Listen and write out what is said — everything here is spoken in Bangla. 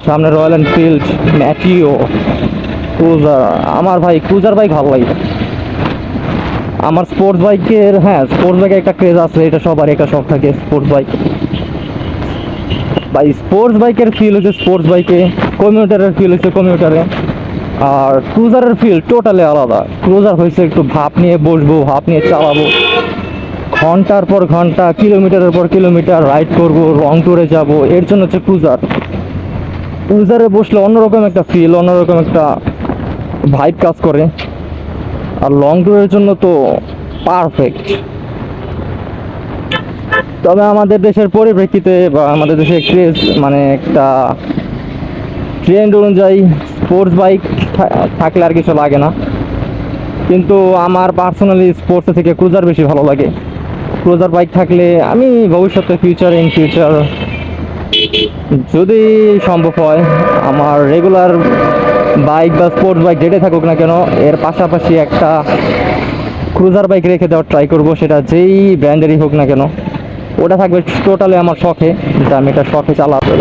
সামনে রয়্যাল এনফিল্ড ম্যাটিও ক্রুজার। আমার ভাই ক্রুজার বাইক ভালো লাগে। আমার স্পোর্টস বাইকের, হ্যাঁ স্পোর্টস বাইকের একটা ক্রেজ আছে, এটা সবার একটা শখ থাকে স্পোর্টস বাইক। ভাই স্পোর্টস বাইকের ফিল হচ্ছে স্পোর্টস বাইকে, কমিউটারের ফিল হচ্ছে কমিউটারে, আর ক্রুজারের ফিল টোটালি আলাদা। ক্রুজার হয়েছে একটু ভাপ নিয়ে বসবো, ভাপ নিয়ে চালাবো, ঘন্টার পর ঘন্টা কিলোমিটারের পর কিলোমিটার রাইড করব, লং ট্যুরে যাব, এর জন্য হচ্ছে ক্রুজার। ক্রুজারে বসলে অন্যরকম একটা ফিল, অন্যরকম একটা ভাইব কাজ করে। আর লং ট্যুরের জন্য তো পারফেক্ট। তবে আমাদের দেশের পরিপ্রেক্ষিতে বা আমাদের দেশের ক্রেজ মানে একটা ট্রেন্ড অনুযায়ী স্পোর্টস বাইক থাকলে আর কিছু লাগে না। কিন্তু আমার পার্সোনালি স্পোর্টস থেকে ক্রুজার বেশি ভালো লাগে। ক্রুজার বাইক থাকলে আমি ভবিষ্যতে ইন ফিউচার যদি সম্ভব হয়, আমার রেগুলার বাইক বা স্পোর্টস বাইক যেটাই থাকুক না কেন, এর পাশাপাশি একটা ক্রুজার বাইক রেখে দেওয়ার ট্রাই করব, সেটা যেই ব্র্যান্ডেরই হোক না কেন। ওটা থাকবে টোটালি আমার শখে, যে আমি এটা শখে চালাতে